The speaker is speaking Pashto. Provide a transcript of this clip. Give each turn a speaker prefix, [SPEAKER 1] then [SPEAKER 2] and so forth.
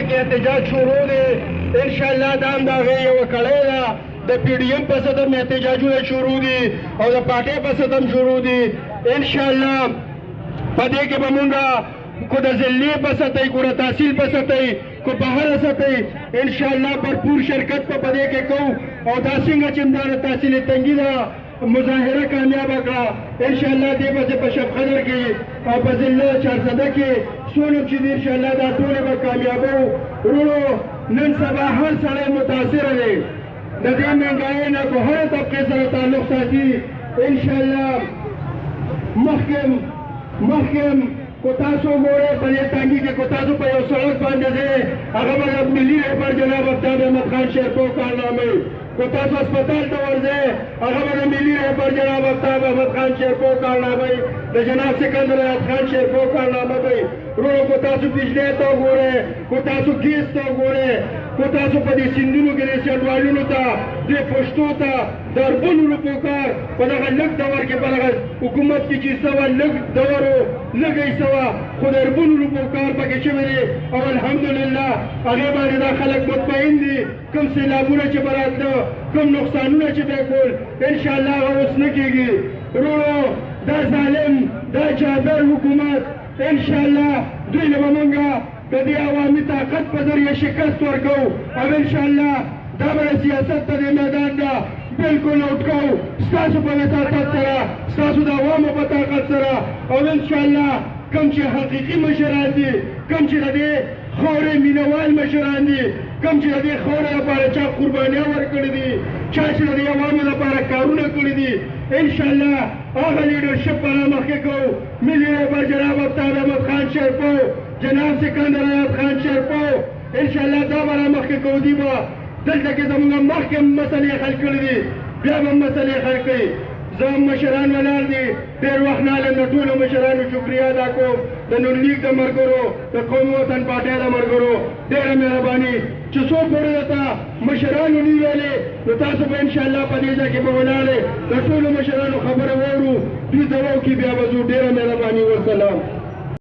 [SPEAKER 1] کې احتجاج شروع دی انشاءالله دا هم د هغې یوه کړۍ ده د پی ډي ایم په صدم احتجاجونه شروع دي او د پارټۍ په صدم شروع دي انشاءالله په دې کې به مونږ کو د ضلعې په سطحې کو د تحصیل په سطحې کو په هره سطحې انشاءالله भरपूर شرکت په دې کې کوو او دا څنګه چې دا د تحصیل تنګي ده مظاهره کامیاب کړه انشاءالله دې به په شب قدر کې او په ضلع چارسده کې څونه چې دي انشاءالله دا ټولې به کامیابو وروڼو نن سبا هر سړی متاثره دی د دې مهنګایۍ نه په هره طبقې سره تعلق ساتي انشاءالله مخکم کو تاسو ګورئ په دې تنګي کې کو تاسو په یو سړک باندې ځئ هغه به د ملي رهبر جناب افتاب احمد خان شیرپو کارنامې کو تاسو هسپتال ته ورځئ هغه به د ملي رهبر جناب افتاب احمد خان شیرپو کارنامې د جناب سکندر حیات خان شیرپو کارنامه وي وروڼو کو تاسو بجلی ته وګورئ کو تاسو ګیس ته وګورئ کو تاسو په دې سیندونو کې د چڼوالونو ته دې پښتو ته د اربونو روپو کار په دغه لږ دور کې په دغه حکومت کې چې سوه لږ دور و لږی سوه خو د اربونو روپو کار پکې شوی دی او الحمدلله هغې باندې دا خلک مطمئن دي کوم سیلابونه چې به راتله کوم نقصانونه چې به یې کول انشاءالله هغه اوس نه کېږي وروڼو دا ظالم دا جابر حکومت انشاءالله دوی له به مونږ د دې عوامي طاقت په ذریعه شکست ورکوو او انشاءالله دا به د سیاست ته دې میدان ده بالکل اوټ کوو ستاسو په وساطت سره ستاسو د عوامو په طاقت سره او انشاءالله کوم چې حقیقي مشران دي کوم چې د دې خاورې مینهوال مشران دي کوم چې د دې خاورې لپاره چا قربانیه ورکړي دي چا چې د دې عوامو لپاره کارونه کړي دي انشاءالله هغه لیډرشپ به رامخکې کوو ملي رهبر جناب افتاب احمد خان شیرپو جناب سکندر حیات خان شیرپو انشاءالله دا به رامخکې کوو دي به دلته کې زموږ مخکې مسلې حل کړي دي بیا به مسلې حل کوي زه مشران ولاړ دي ډېر وخت نه هلم د ټولو مشرانو شکریه ادا کوم د نون لیګ د ملګرو د قومي وطن پارټۍ د ملګرو ډېره مهرباني چې څو پورې درته مشرانو نه ویلې نو تاسو به انشاءالله په دې ځای کې به ولاړې د ټولو مشرانو خبره واورو دوی ته وکړي بیا به ځو ډېره مهرباني والسلام